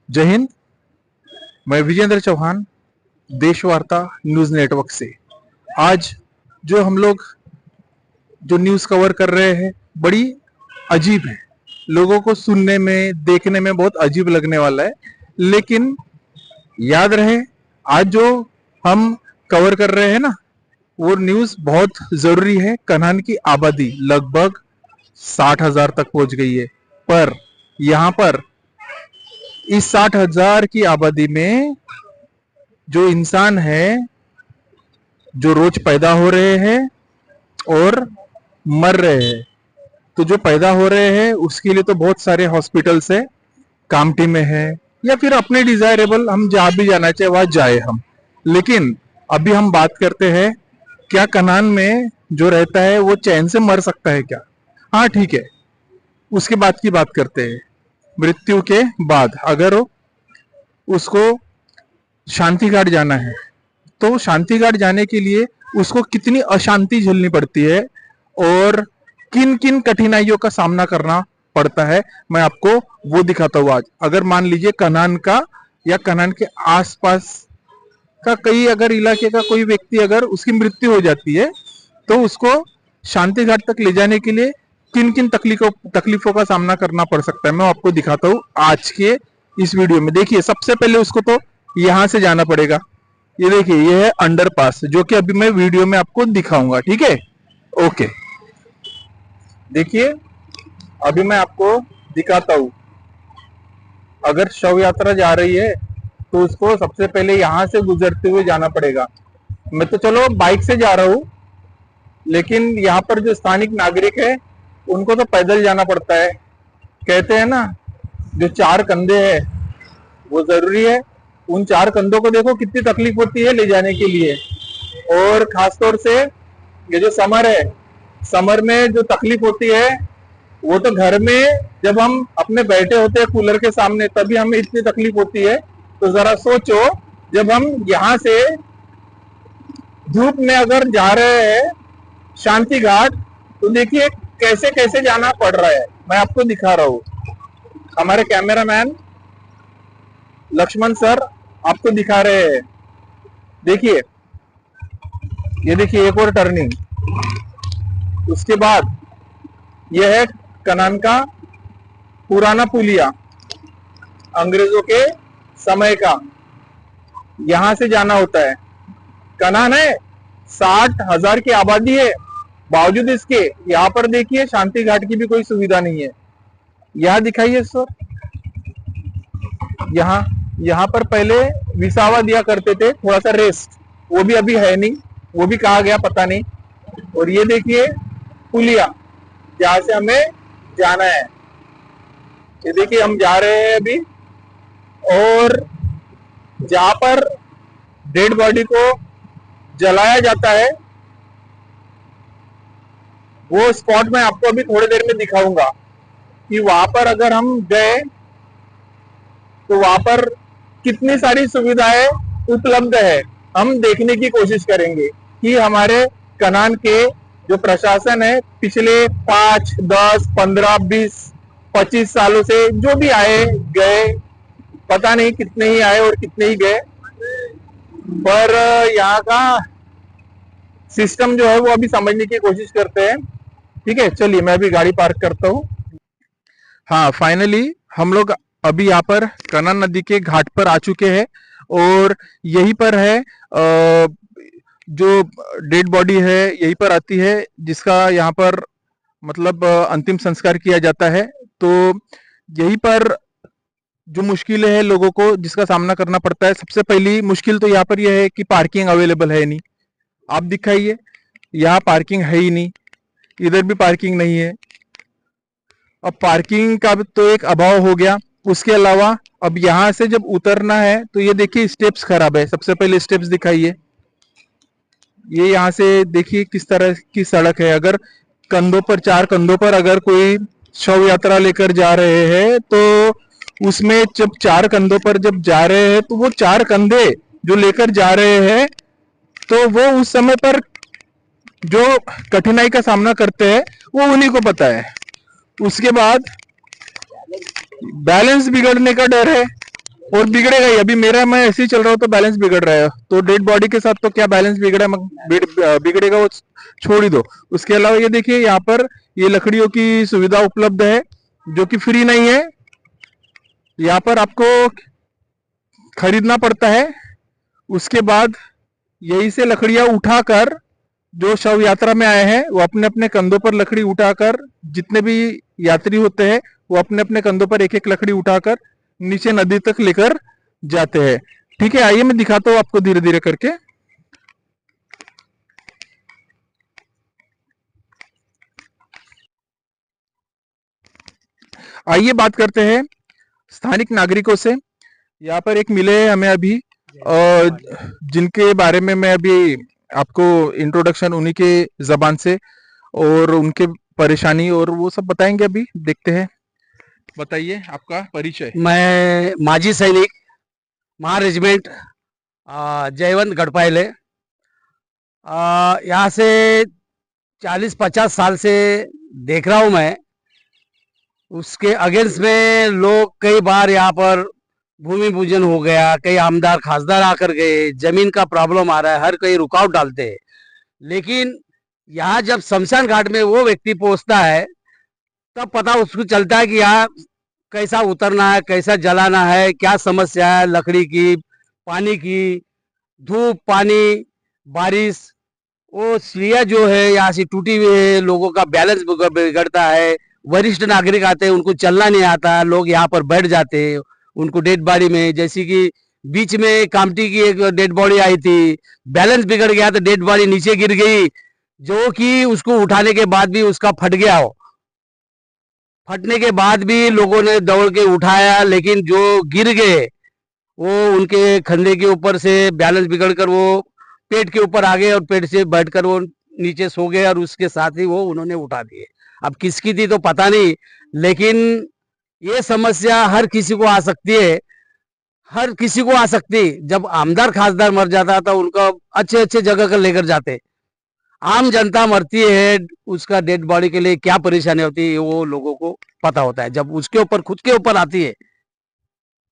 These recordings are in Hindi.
जय हिंद। मैं विजेंद्र चौहान, देशवार्ता न्यूज नेटवर्क से। आज जो हम लोग जो न्यूज कवर कर रहे हैं बड़ी अजीब है। लोगों को सुनने में देखने में बहुत अजीब लगने वाला है, लेकिन याद रहे आज जो हम कवर कर रहे हैं ना, वो न्यूज बहुत जरूरी है। कन्हान की आबादी लगभग 60,000 तक पहुंच गई है, पर यहाँ पर इस 60,000 की आबादी में जो इंसान है, जो रोज पैदा हो रहे हैं और मर रहे हैं, तो जो पैदा हो रहे हैं उसके लिए तो बहुत सारे हॉस्पिटल्स है, कामठी में है, या फिर अपने डिजायरेबल हम जहां भी जाना चाहे वहां जाए हम। लेकिन अभी हम बात करते हैं, क्या कनान में जो रहता है वो चैन से मर सकता है क्या? हाँ ठीक है, उसके बाद की बात करते हैं। मृत्यु के बाद अगर उसको शांति घाट जाना है, तो शांति घाट जाने के लिए उसको कितनी अशांति झेलनी पड़ती है और किन किन कठिनाइयों का सामना करना पड़ता है, मैं आपको वो दिखाता हूँ आज। अगर मान लीजिए कनान का या कनान के आसपास का कई अगर इलाके का कोई व्यक्ति अगर उसकी मृत्यु हो जाती है, तो उसको शांति घाट तक ले जाने के लिए किन किन तकलीफों का सामना करना पड़ सकता है, मैं आपको दिखाता हूँ आज के इस वीडियो में। देखिए, सबसे पहले उसको तो यहां से जाना पड़ेगा। ये देखिए, ये है अंडरपास, जो कि अभी मैं वीडियो में आपको दिखाऊंगा। ठीक है, ओके। देखिए, अभी मैं आपको दिखाता हूं। अगर शव यात्रा जा रही है तो उसको सबसे पहले यहां से गुजरते हुए जाना पड़ेगा। मैं तो चलो बाइक से जा रहा हूं, लेकिन यहाँ पर जो स्थानिक नागरिक है उनको तो पैदल जाना पड़ता है। कहते हैं ना, जो चार कंधे है वो जरूरी है। उन चार कंधों को देखो कितनी तकलीफ होती है ले जाने के लिए। और खासतौर से ये जो समर है, समर में जो तकलीफ होती है वो तो घर में जब हम अपने बैठे होते हैं कूलर के सामने तभी हमें इतनी तकलीफ होती है। तो जरा सोचो, जब हम यहाँ से धूप में अगर जा रहे हैं शांति घाट, तो देखिए कैसे कैसे जाना पड़ रहा है। मैं आपको दिखा रहा हूँ, हमारे कैमरामैन लक्ष्मण सर आपको दिखा रहे हैं। देखिए, ये देखिए एक और टर्निंग, उसके बाद यह है कनान का पुराना पुलिया, अंग्रेजों के समय का। यहां से जाना होता है। कनान है, 60,000 की आबादी है, बावजूद इसके यहाँ पर देखिए शांति घाट की भी कोई सुविधा नहीं है। यहाँ दिखाइए सर, यहाँ पर पहले विसावा दिया करते थे, थोड़ा सा रेस्ट, वो भी अभी है नहीं, वो भी कहा गया पता नहीं। और ये देखिए पुलिया, जहां से हमें जाना है। ये देखिए हम जा रहे हैं अभी, और जहां पर डेड बॉडी को जलाया जाता है वो स्पॉट मैं आपको अभी थोड़ी देर में दिखाऊंगा कि वहां पर अगर हम गए तो वहां पर कितनी सारी सुविधाएं उपलब्ध है, हम देखने की कोशिश करेंगे कि हमारे कनान के जो प्रशासन है पिछले 5, 10, 15, 20, 25 सालों से जो भी आए गए, पता नहीं कितने ही आए और कितने ही गए, पर यहाँ का सिस्टम जो है वो अभी समझने की कोशिश करते हैं। ठीक है, चलिए मैं अभी गाड़ी पार्क करता हूँ। हाँ, फाइनली हम लोग अभी यहाँ पर कनान नदी के घाट पर आ चुके हैं, और यहीं पर है जो डेड बॉडी है यहीं पर आती है, जिसका यहाँ पर मतलब अंतिम संस्कार किया जाता है। तो यहीं पर जो मुश्किलें हैं लोगों को जिसका सामना करना पड़ता है, सबसे पहली मुश्किल तो यहाँ पर यह है कि पार्किंग अवेलेबल है नहीं। आप दिखाइए, यहाँ पार्किंग है ही नहीं, इधर भी पार्किंग नहीं है। अब पार्किंग का तो एक अभाव हो गया, उसके अलावा अब यहां से जब उतरना है तो ये देखिए स्टेप्स खराब है। सबसे पहले स्टेप्स दिखाइए, ये यहाँ से देखिए किस तरह की सड़क है। अगर कंधों पर, चार कंधों पर अगर कोई शव यात्रा लेकर जा रहे हैं, तो उसमें जब चार कंधों पर जब जा रहे हैं तो वो चार कंधे जो लेकर जा रहे हैं, तो वो उस समय पर जो कठिनाई का सामना करते हैं वो उन्हीं को पता है। उसके बाद बैलेंस बिगड़ने का डर है, और बिगड़ेगा ही। अभी मेरा मैं ऐसे ही चल रहा हूँ तो बैलेंस बिगड़ रहा है, तो डेड बॉडी के साथ तो क्या बैलेंस बिगड़ा बिगड़ेगा वो छोड़ ही दो। उसके अलावा ये देखिए यहाँ पर ये लकड़ियों की सुविधा उपलब्ध है जो कि फ्री नहीं है, यहाँ पर आपको खरीदना पड़ता है। उसके बाद यहीं से लकड़ियां उठाकर जो शव यात्रा में आए हैं वो अपने अपने कंधों पर लकड़ी उठाकर, जितने भी यात्री होते हैं वो अपने अपने कंधों पर एक एक लकड़ी उठाकर नीचे नदी तक लेकर जाते हैं। ठीक है, आइए मैं दिखाता हूँ आपको धीरे धीरे करके। आइए बात करते हैं स्थानिक नागरिकों से। यहाँ पर एक मिले हैं हमें अभी, जिनके बारे में मैं अभी आपको इंट्रोडक्शन उन्हीं के जबान से और उनके परेशानी और वो सब बताएंगे। अभी देखते हैं, बताइए आपका परिचय। मैं माजी सैनिक महा रेजिमेंट जयवंत गढ़पायले, यहाँ से 40-50 साल से देख रहा हूँ मैं। उसके अगेंस्ट में लोग कई बार यहाँ पर भूमि पूजन हो गया, कई आमदार खासदार आकर गए, जमीन का प्रॉब्लम आ रहा है, हर कई रुकावट डालते हैं। लेकिन यहाँ जब शमशान घाट में वो व्यक्ति पहुंचता है तब पता उसको चलता है कि यहाँ कैसा उतरना है, कैसा जलाना है, क्या समस्या है, लकड़ी की, पानी की, धूप, पानी, बारिश। वो सीढ़ियाँ जो है यहाँ से टूटी हुई है, लोगों का बैलेंस बिगड़ता है। वरिष्ठ नागरिक आते हैं, उनको चलना नहीं आता, लोग यहाँ पर बैठ जाते हैं उनको डेड बॉडी में। जैसे कि बीच में कामटी की एक डेड बॉडी आई थी, बैलेंस बिगड़ गया तो डेड बॉडी नीचे गिर गई, जो कि उसको उठाने के बाद भी उसका फट गया हो। फटने के बाद भी लोगों ने दौड़ के उठाया, लेकिन जो गिर गए वो उनके कंधे के ऊपर से बैलेंस बिगड़कर वो पेट के ऊपर आ गए और पेट से बैठकर वो नीचे सो गए और उसके साथ ही वो उन्होंने उठा दिए। अब किसकी थी तो पता नहीं, लेकिन ये समस्या हर किसी को आ सकती है, हर किसी को आ सकती है। जब आमदार खासदार मर जाता था उनको अच्छे अच्छे जगह कर लेकर जाते, आम जनता मरती है, उसका डेड बॉडी के लिए क्या परेशानी होती है वो लोगों को पता होता है। जब उसके ऊपर खुद के ऊपर आती है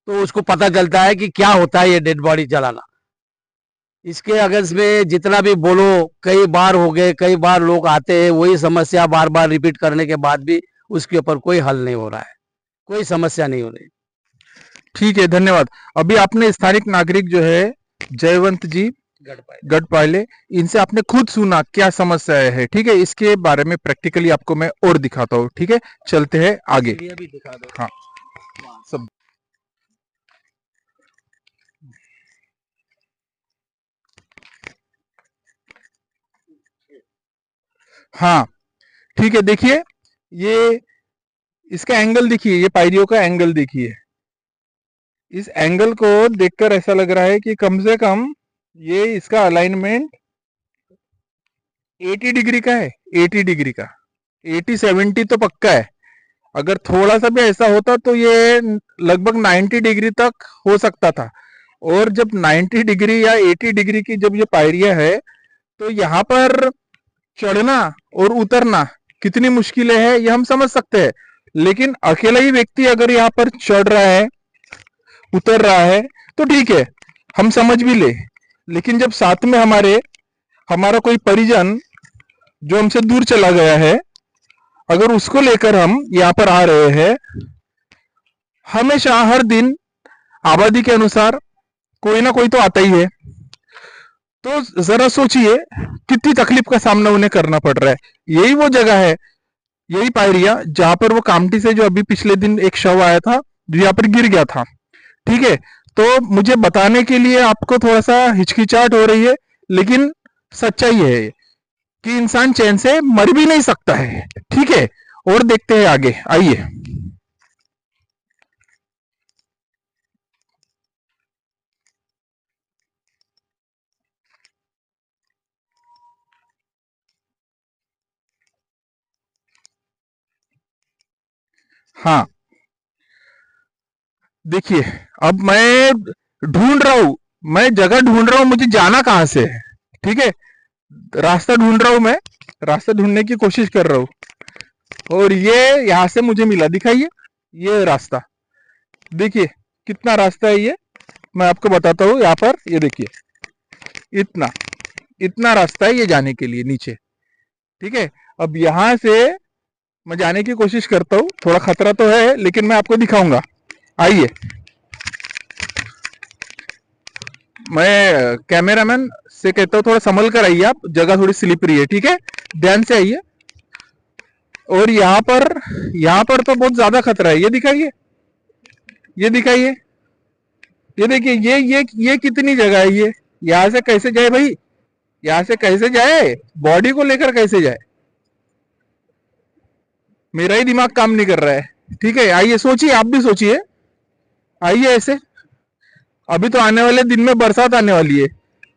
तो उसको पता चलता है कि क्या होता है ये डेड बॉडी जलाना। इसके अगेंस्ट में जितना भी बोलो, कई बार हो गए, कई बार लोग आते हैं, वही समस्या बार बार रिपीट करने के बाद भी उसके ऊपर कोई हल नहीं हो रहा है, कोई समस्या नहीं हो रही। ठीक है, धन्यवाद। अभी आपने स्थानिक नागरिक जो है जयवंत जी गढ़पाले, इनसे आपने खुद सुना क्या समस्या है। ठीक है, इसके बारे में प्रैक्टिकली आपको मैं और दिखाता हूँ। ठीक है, चलते हैं आगे। भी दिखा दो। हाँ, सब हाँ ठीक है। देखिए ये इसका एंगल देखिए, ये पायरियों का एंगल देखिए। इस एंगल को देखकर ऐसा लग रहा है कि कम से कम ये इसका अलाइनमेंट 80 डिग्री का है। 80 डिग्री का, 80-70 तो पक्का है। अगर थोड़ा सा भी ऐसा होता तो ये लगभग 90 डिग्री तक हो सकता था। और जब 90 डिग्री या 80 डिग्री की जब ये पायरियां है तो यहाँ पर चढ़ना और उतरना कितनी मुश्किलें हैं ये हम समझ सकते हैं। लेकिन अकेला ही व्यक्ति अगर यहाँ पर चढ़ रहा है, उतर रहा है तो ठीक है, हम समझ भी ले। लेकिन जब साथ में हमारा कोई परिजन जो हमसे दूर चला गया है, अगर उसको लेकर हम यहाँ पर आ रहे हैं, हमेशा हर दिन आबादी के अनुसार कोई ना कोई तो आता ही है। तो जरा सोचिए कितनी तकलीफ का सामना उन्हें करना पड़ रहा है। यही वो जगह है, यही पायरिया जहां पर वो कामटी से जो अभी पिछले दिन एक शव आया था जो यहाँ पर गिर गया था। ठीक है, तो मुझे बताने के लिए आपको थोड़ा सा हिचकिचाहट हो रही है, लेकिन सच्चाई है कि इंसान चैन से मर भी नहीं सकता है। ठीक है, और देखते हैं आगे, आइए। हाँ देखिए, अब मैं ढूंढ रहा हूं, मैं जगह ढूंढ रहा हूं, मुझे जाना कहां से है। ठीक है, रास्ता ढूंढ रहा हूं मैं, रास्ता ढूंढने की कोशिश कर रहा हूं और ये यहां से मुझे मिला। दिखाइए ये रास्ता, देखिए कितना रास्ता है ये मैं आपको बताता हूँ। यहाँ पर ये देखिए, इतना इतना रास्ता है ये जाने के लिए नीचे। ठीक है, अब यहाँ से मैं जाने की कोशिश करता हूँ, थोड़ा खतरा तो है लेकिन मैं आपको दिखाऊंगा। आइए, मैं कैमरामैन से कहता हूँ थोड़ा संभल कर आइए, आप जगह थोड़ी स्लिपरी है। ठीक है, ध्यान से आइए। और यहाँ पर तो बहुत ज्यादा खतरा है। ये दिखाइए, ये दिखाइए, ये देखिए, ये कितनी जगह है ये। यहाँ से कैसे जाए भाई, यहाँ से कैसे जाए, बॉडी को लेकर कैसे जाए, मेरा ही दिमाग काम नहीं कर रहा है। ठीक है, आइए सोचिए, आप भी सोचिए। आइए ऐसे, अभी तो आने वाले दिन में बरसात आने वाली है।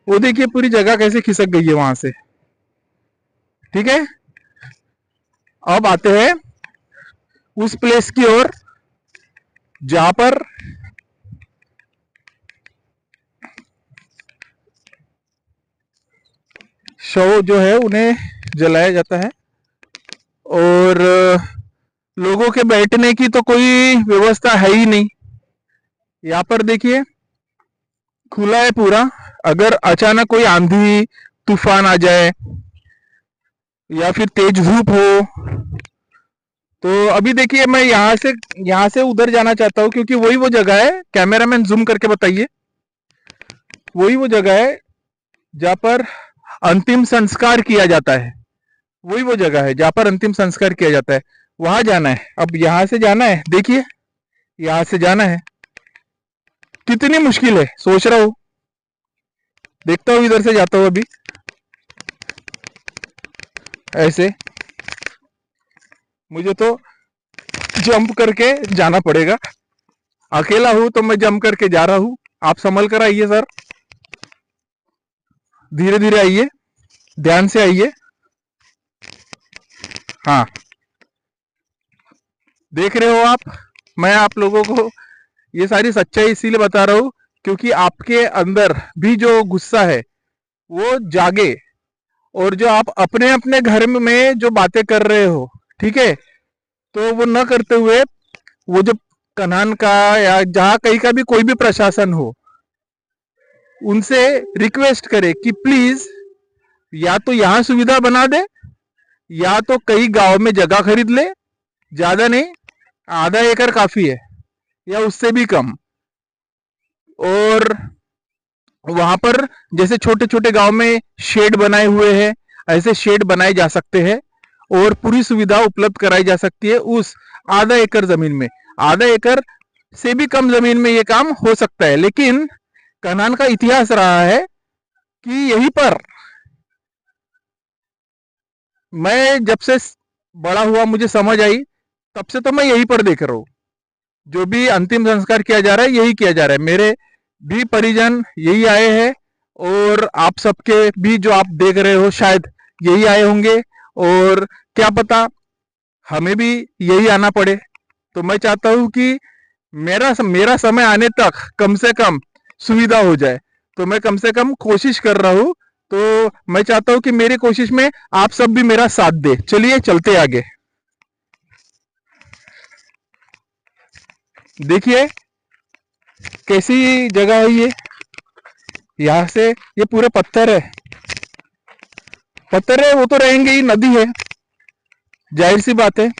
वो देखिए पूरी जगह कैसे खिसक गई है वहां से। ठीक है, अब आते हैं उस प्लेस की ओर जहां पर शव जो है उन्हें जलाया जाता है। और लोगों के बैठने की तो कोई व्यवस्था है ही नहीं। यहाँ पर देखिए खुला है पूरा। अगर अचानक कोई आंधी तूफान आ जाए या फिर तेज धूप हो, तो अभी देखिए मैं यहाँ से उधर जाना चाहता हूँ क्योंकि वही वो जगह है। कैमरामैन जूम करके बताइए, वही वो जगह है जहाँ पर अंतिम संस्कार किया जाता है। वही वो जगह है जहाँ पर अंतिम संस्कार किया जाता है, वहां जाना है। अब यहाँ से जाना है, देखिए यहाँ से जाना है, कितनी मुश्किल है सोच रहा हूं। देखता हूं, इधर से जाता हूं अभी ऐसे। मुझे तो जंप करके जाना पड़ेगा, अकेला हूं तो मैं जंप करके जा रहा हूं। आप संभल कर आइए सर, धीरे धीरे आइए, ध्यान से आइए। हाँ, देख रहे हो आप, मैं आप लोगों को ये सारी सच्चाई इसीलिए बता रहा हूं क्योंकि आपके अंदर भी जो गुस्सा है वो जागे। और जो आप अपने अपने घर में जो बातें कर रहे हो, ठीक है, तो वो न करते हुए वो जो कनान का या जहां कहीं का भी कोई भी प्रशासन हो, उनसे रिक्वेस्ट करे कि प्लीज या तो यहां सुविधा बना दे या तो कई गांव में जगह खरीद ले। ज्यादा नहीं, आधा एकड़ काफी है या उससे भी कम। और वहां पर जैसे छोटे छोटे गांव में शेड बनाए हुए हैं, ऐसे शेड बनाए जा सकते हैं और पूरी सुविधा उपलब्ध कराई जा सकती है उस आधा एकड़ जमीन में। आधा एकड़ से भी कम जमीन में ये काम हो सकता है। लेकिन कनान का इतिहास रहा है कि यहीं पर मैं जब से बड़ा हुआ मुझे समझ आई, तब से तो मैं यहीं पर देख रहा हूं। जो भी अंतिम संस्कार किया जा रहा है यही किया जा रहा है। मेरे भी परिजन यही आए हैं और आप सबके भी जो आप देख रहे हो शायद यही आए होंगे। और क्या पता हमें भी यही आना पड़े। तो मैं चाहता हूं कि मेरा समय आने तक कम से कम सुविधा हो जाए। तो मैं कम से कम कोशिश कर रहा हूं। तो मैं चाहता हूं कि मेरी कोशिश में आप सब भी मेरा साथ दे। चलिए चलते आगे। देखिए कैसी जगह है ये। यहाँ से ये पूरे पत्थर है, पत्थर है वो तो रहेंगे ही, नदी है, जाहिर सी बात है।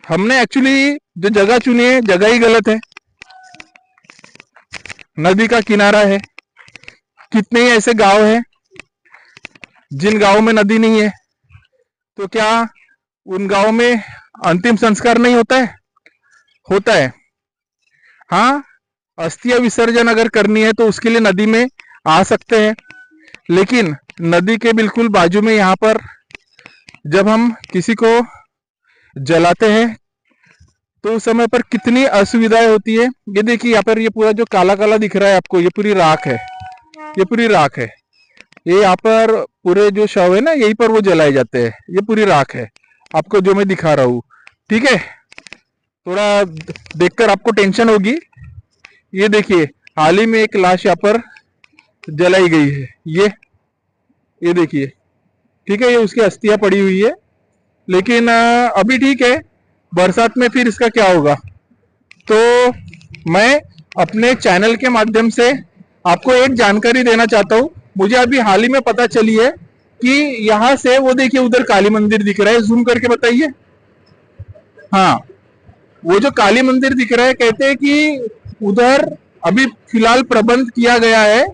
हमने एक्चुअली जो जगह चुनी है जगह ही गलत है। नदी का किनारा है। कितने ही ऐसे गांव हैं जिन गांवों में नदी नहीं है, तो क्या उन गांवों में अंतिम संस्कार नहीं होता है? होता है। हाँ, अस्थियां विसर्जन अगर करनी है तो उसके लिए नदी में आ सकते हैं। लेकिन नदी के बिल्कुल बाजू में यहाँ पर जब हम किसी को जलाते हैं तो उस समय पर कितनी असुविधाएं होती है। ये देखिए यहाँ पर ये पूरा जो काला काला दिख रहा है आपको, ये पूरी राख है, ये पूरी राख है। ये यहाँ पर पूरे जो शव है ना यहीं पर वो जलाए जाते हैं। ये पूरी राख है आपको जो मैं दिखा रहा हूँ। ठीक है, थोड़ा देखकर आपको टेंशन होगी। ये देखिए हाल ही में एक लाश यहाँ पर जलाई गई है। ये देखिए, ठीक है, ये उसकी अस्थियां पड़ी हुई है। लेकिन अभी ठीक है, बरसात में फिर इसका क्या होगा। तो मैं अपने चैनल के माध्यम से आपको एक जानकारी देना चाहता हूँ। मुझे अभी हाल ही में पता चली है कि यहाँ से वो देखिए उधर काली मंदिर दिख रहा है, जूम करके बताइए। हाँ, वो जो काली मंदिर दिख रहा है, कहते हैं कि उधर अभी फिलहाल प्रबंध किया गया है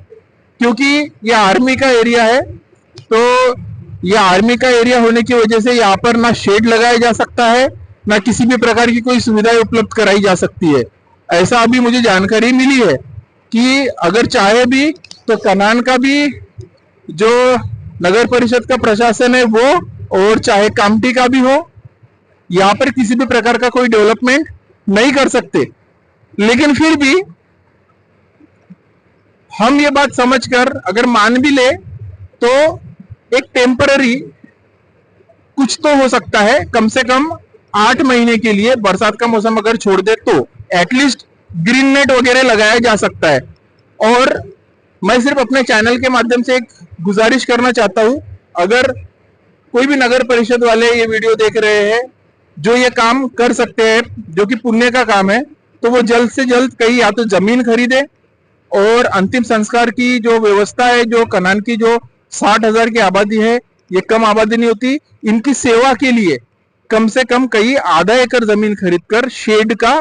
क्योंकि ये आर्मी का एरिया है। तो ये आर्मी का एरिया होने की वजह से यहाँ पर ना शेड लगाया जा सकता है, ना किसी भी प्रकार की कोई सुविधाएं उपलब्ध कराई जा सकती है। ऐसा अभी मुझे जानकारी मिली है कि अगर चाहे भी तो कनान का भी जो नगर परिषद का प्रशासन है वो, और चाहे कामटी का भी हो, यहाँ पर किसी भी प्रकार का कोई डेवलपमेंट नहीं कर सकते। लेकिन फिर भी हम ये बात समझकर अगर मान भी ले तो एक टेम्पररी कुछ तो हो सकता है, कम से कम 8 महीने के लिए बरसात का मौसम अगर छोड़ दे तो एटलीस्ट ग्रीन नेट वगैरह लगाया जा सकता है। और मैं सिर्फ अपने चैनल के माध्यम से एक गुजारिश करना चाहता हूं, अगर कोई भी नगर परिषद वाले ये वीडियो देख रहे हैं जो ये काम कर सकते हैं, जो कि पुण्य का काम है, तो वो जल्द से जल्द कहीं या तो जमीन खरीदे और अंतिम संस्कार की जो व्यवस्था है, जो कनान की जो 60,000 की आबादी है, ये कम आबादी नहीं होती, इनकी सेवा के लिए कम से कम कहीं आधा एकड़ जमीन खरीदकर शेड का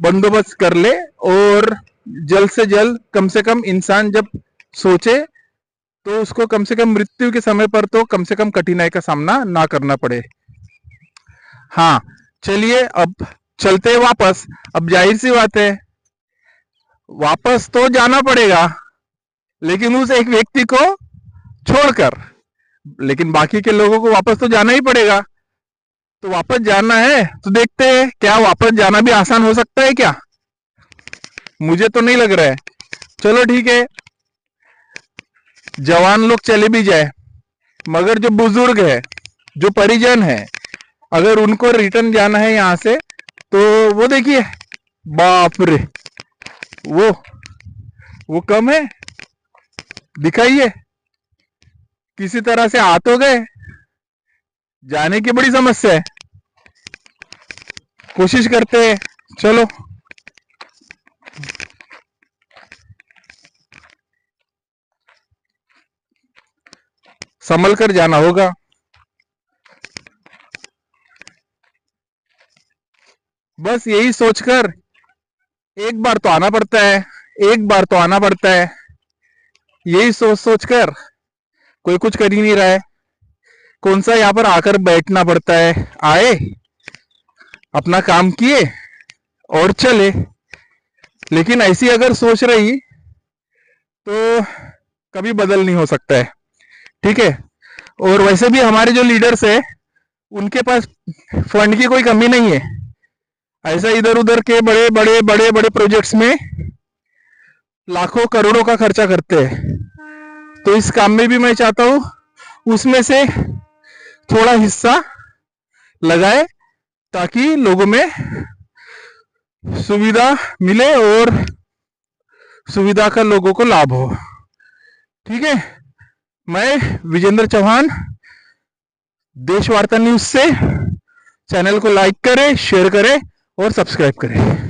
बंदोबस्त कर ले। और जल्द से जल्द कम से कम इंसान जब सोचे तो उसको कम से कम मृत्यु के समय पर तो कम से कम कठिनाई का सामना ना करना पड़े। हाँ, चलिए अब चलते हैं वापस। अब जाहिर सी बात है वापस तो जाना पड़ेगा, लेकिन उस एक व्यक्ति को छोड़कर, लेकिन बाकी के लोगों को वापस तो जाना ही पड़ेगा। तो वापस जाना है तो देखते हैं क्या वापस जाना भी आसान हो सकता है क्या? मुझे तो नहीं लग रहा है। चलो ठीक है, जवान लोग चले भी जाए, मगर जो बुजुर्ग है, जो परिजन है, अगर उनको रिटर्न जाना है यहां से तो वो देखिए, बाप रे, वो कम है, दिखाइए। किसी तरह से आ तो गए, जाने की बड़ी समस्या है। कोशिश करते हैं, चलो। संभल कर जाना होगा। बस यही सोचकर एक बार तो आना पड़ता है, एक बार तो आना पड़ता है। यही सोच सोचकर कोई कुछ कर ही नहीं रहा है। कौन सा यहाँ पर आकर बैठना पड़ता है। आए, अपना काम किए और चले। लेकिन ऐसी अगर सोच रही तो कभी बदल नहीं हो सकता है, ठीक है। और वैसे भी हमारे जो लीडर्स है उनके पास फंड की कोई कमी नहीं है। ऐसा इधर उधर के बड़े बड़े बड़े बड़े प्रोजेक्ट्स में लाखों करोड़ों का खर्चा करते हैं। तो इस काम में भी मैं चाहता हूं उसमें से थोड़ा हिस्सा लगाए ताकि लोगों में सुविधा मिले और सुविधा का लोगों को लाभ हो, ठीक है। मैं विजेंद्र चौहान, देश वार्ता न्यूज से। चैनल को लाइक करें, शेयर करें और सब्सक्राइब करें।